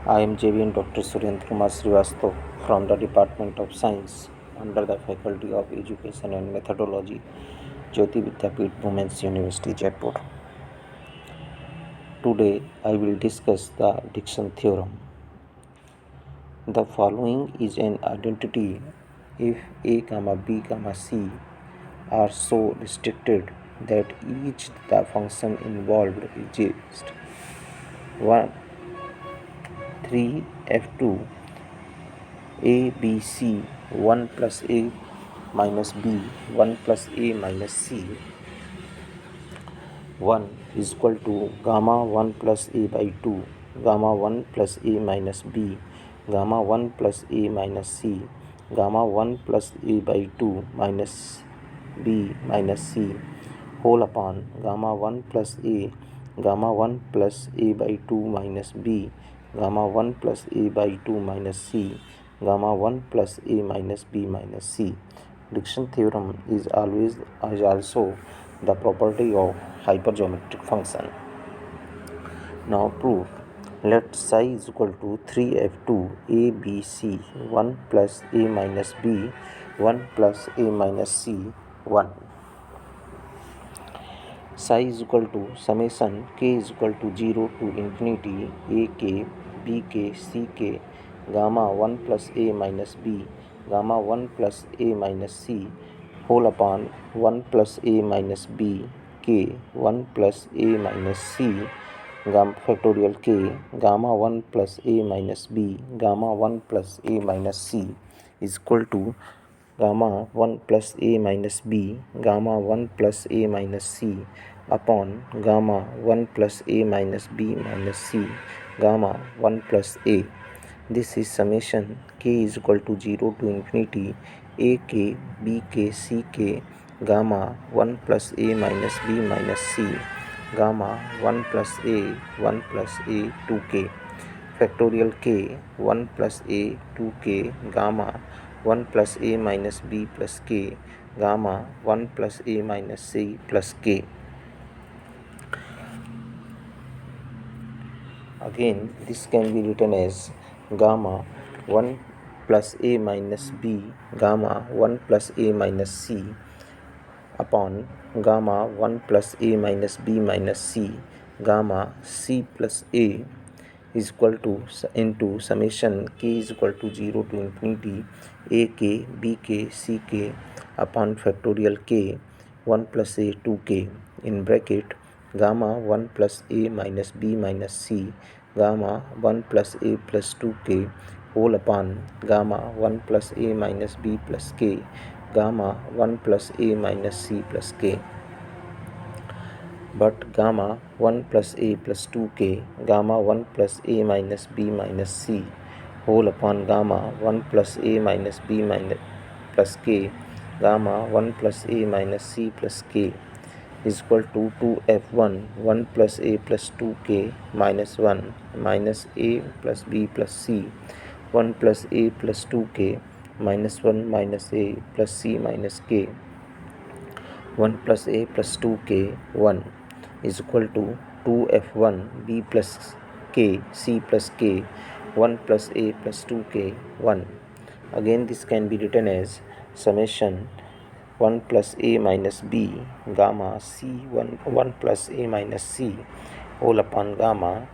I am JVN Dr. Surendra Kumar Srivastav from the Department of Science under the Faculty of Education and Methodology, Jyoti Vidyapeeth Women's University, Jaipur. Today I will discuss the addiction theorem. The following is an identity if A, B, C are so restricted that each the function involved exists. 1. 3 F2 A B C 1 plus A minus B 1 plus A minus C 1 is equal to gamma 1 plus A by 2 gamma 1 plus A minus B gamma 1 plus A minus C gamma 1 plus A by 2 minus B minus C whole upon gamma 1 plus A gamma 1 plus A by 2 minus B gamma 1 plus A by 2 minus C gamma 1 plus A minus B minus C. Addiction theorem is also the property of hypergeometric function. Now proof. Let psi is equal to 3f2 a b c 1 plus a minus b 1 plus a minus c 1. Psi is equal to summation k is equal to 0 to infinity a k b k c k gamma 1 plus a minus b gamma 1 plus a minus c whole upon 1 plus a minus b k 1 plus a minus c gamma factorial k gamma 1 plus a minus b gamma 1 plus a minus c is equal to gamma 1 plus a minus b gamma 1 plus a minus c upon gamma 1 plus a minus b minus c gamma 1 plus a. This is summation k is equal to 0 to infinity a k b k c k gamma 1 plus a minus b minus c gamma 1 plus a 1 plus a 2k factorial k 1 plus a 2k gamma 1 plus a minus b plus k gamma 1 plus a minus c plus k. Again, this can be written as gamma 1 plus a minus b gamma 1 plus a minus c upon gamma 1 plus a minus b minus c gamma c plus a is equal to into summation k is equal to 0 to infinity a k b k c k upon factorial k 1 plus a 2k in bracket gamma 1 plus a minus b minus c gamma 1 plus a plus 2k whole upon gamma 1 plus a minus b plus k gamma 1 plus a minus c plus k. But gamma 1 plus a plus 2k gamma 1 plus a minus b minus c whole upon gamma 1 plus a minus b minus plus k gamma 1 plus a minus c plus k is equal to 2f1 1 plus a plus 2k minus 1 minus a plus b plus c 1 plus a plus 2k minus 1 minus a plus c minus k 1 plus a plus 2k 1 is equal to 2f1 b plus k c plus k 1 plus a plus 2k 1. Again this can be written as summation 1 plus a minus b gamma c 1 plus a minus c whole upon gamma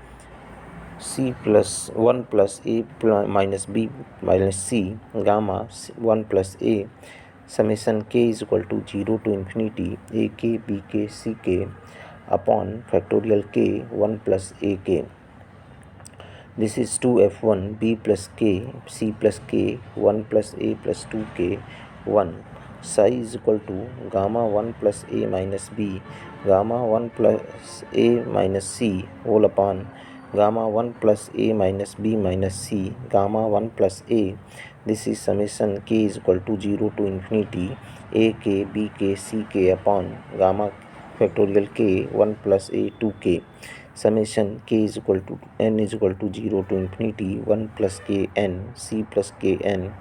c plus 1 plus a minus b minus c gamma 1 plus a summation k is equal to 0 to infinity a k b k c k upon factorial k 1 plus a k. This is 2f1 b plus k c plus k 1 plus a plus 2k 1. Psi is equal to gamma 1 plus a minus b gamma 1 plus a minus c whole upon gamma 1 plus a minus b minus c gamma 1 plus a. This is summation k is equal to 0 to infinity a k b k c k upon gamma factorial k 1 plus a 2k summation k is equal to n is equal to 0 to infinity 1 plus k n c plus k n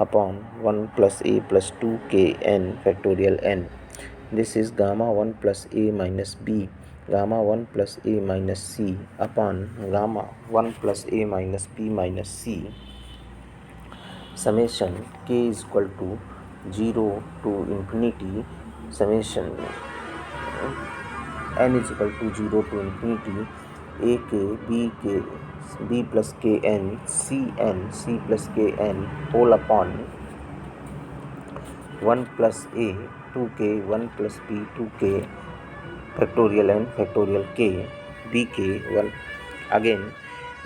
upon 1 plus a plus 2 k n factorial n. This is gamma 1 plus a minus b gamma 1 plus a minus c upon gamma 1 plus a minus b minus c summation k is equal to 0 to infinity summation n is equal to 0 to infinity a k b plus kn c plus kn whole upon 1 plus a 2k 1 plus b 2k factorial n factorial k bk 1 again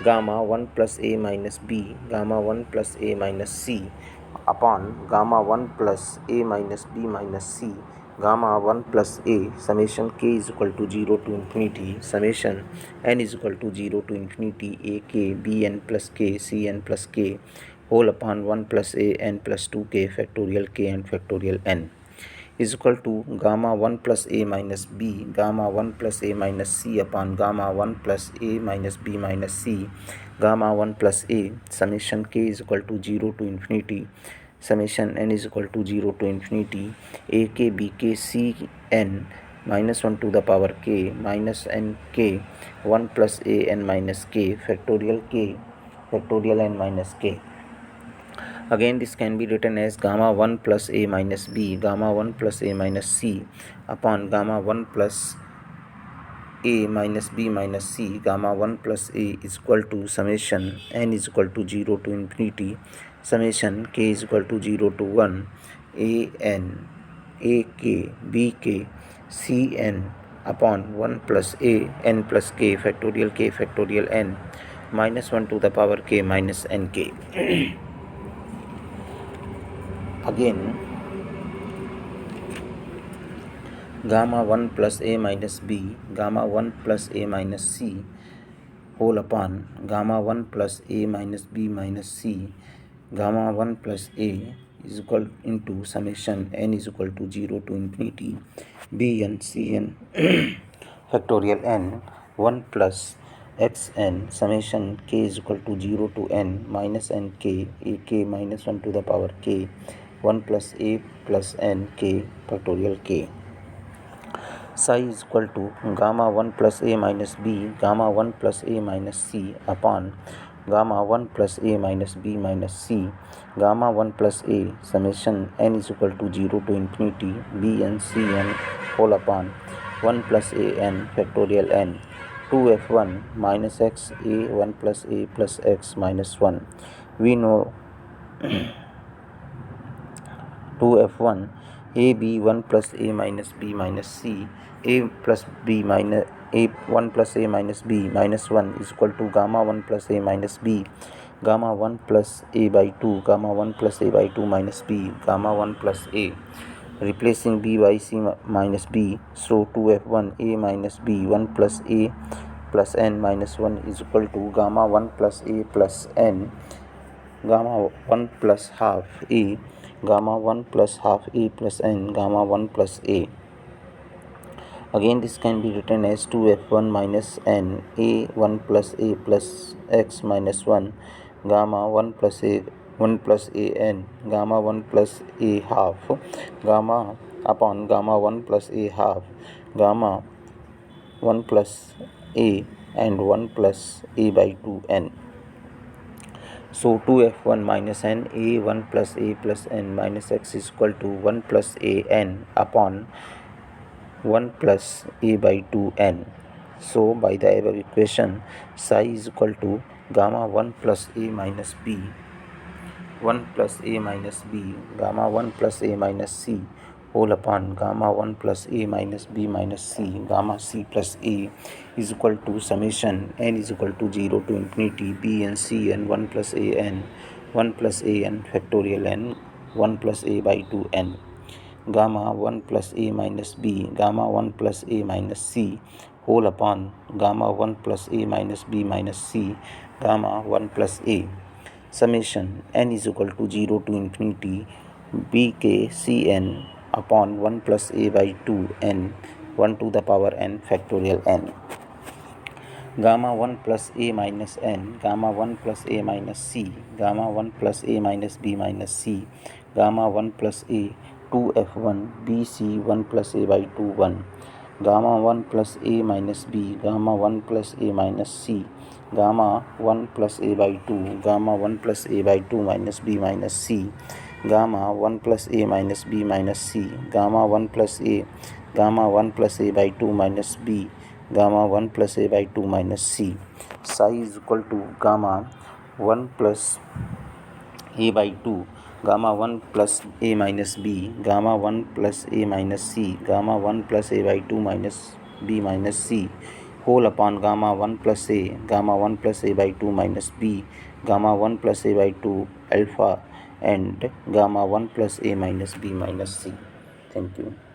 gamma 1 plus a minus b gamma 1 plus a minus c upon gamma 1 plus a minus b minus c gamma 1 plus a summation k is equal to 0 to infinity summation n is equal to 0 to infinity a k b n plus k c n plus k whole upon 1 plus a n plus 2k factorial k and factorial n is equal to gamma 1 plus a minus b gamma 1 plus a minus c upon gamma 1 plus a minus b minus c gamma 1 plus a summation k is equal to 0 to infinity summation n is equal to 0 to infinity a k b k c n minus 1 to the power k minus n k 1 plus a n minus k factorial n minus k. Again, this can be written as gamma 1 plus a minus b gamma 1 plus a minus c upon gamma 1 plus a minus b minus c gamma 1 plus a is equal to summation n is equal to 0 to infinity summation k is equal to 0 to 1 a n a k b k c n upon 1 plus a n plus k factorial n minus 1 to the power k minus n k. Again, gamma 1 plus a minus b gamma 1 plus a minus c whole upon gamma 1 plus a minus b minus c gamma 1 plus a is equal into summation n is equal to 0 to infinity b n c n factorial n 1 plus xn summation k is equal to 0 to n minus n k a k minus 1 to the power k 1 plus a plus n k factorial k. Psi is equal to gamma 1 plus a minus b gamma 1 plus a minus c upon gamma 1 plus a minus b minus c gamma 1 plus a summation n is equal to 0 to infinity b n c n whole upon 1 plus a n factorial n 2f1 minus x a 1 plus a plus x minus 1. We know 2f1 a b 1 plus a minus b minus c a plus b minus a 1 plus a minus b minus 1 is equal to gamma 1 plus a minus b gamma 1 plus a by 2 gamma 1 plus a by 2 minus b gamma 1 plus a replacing b by c minus b, so 2f1 a minus b 1 plus a plus n minus 1 is equal to gamma 1 plus a plus n gamma 1 plus half a gamma 1 plus half a plus n gamma 1 plus a. Again, this can be written as 2f1 minus n a 1 plus a plus x minus 1 gamma 1 plus a 1 plus a n gamma 1 plus a half gamma upon gamma 1 plus a half gamma 1 plus a and 1 plus a by 2 n. So 2f1 minus n a 1 plus a plus n minus x is equal to 1 plus a n upon 1 plus a by 2 n. So by the above equation, psi is equal to gamma 1 plus a minus b 1 plus a minus b gamma 1 plus a minus c whole upon gamma 1 plus a minus b minus c gamma c plus a is equal to summation n is equal to 0 to infinity b n c n 1 plus a n 1 plus a n factorial n 1 plus a by 2 n gamma 1 plus a minus b gamma 1 plus a minus c whole upon gamma 1 plus a minus b minus c gamma 1 plus a summation n is equal to 0 to infinity bk cn upon 1 plus a by 2 n 1 to the power n factorial n. Gamma 1 plus a minus n gamma 1 plus a minus c gamma 1 plus a minus b minus c gamma 1 plus a 2f1 bc 1 plus a by 2 1 gamma 1 plus a minus b, gamma 1 plus a minus c, gamma 1 plus a by 2, gamma 1 plus a by 2 minus b minus c, gamma 1 plus a minus b minus c, gamma 1 plus a, gamma 1 plus a by 2 minus b, gamma 1 plus a by 2 minus c. Psi is equal to gamma 1 plus a by 2, gamma 1 plus a minus b, gamma 1 plus a minus c, gamma 1 plus a by 2 minus b minus c, whole upon gamma 1 plus a, gamma 1 plus a by 2 minus b, gamma 1 plus a by 2 alpha, and gamma 1 plus a minus b minus c. Thank you.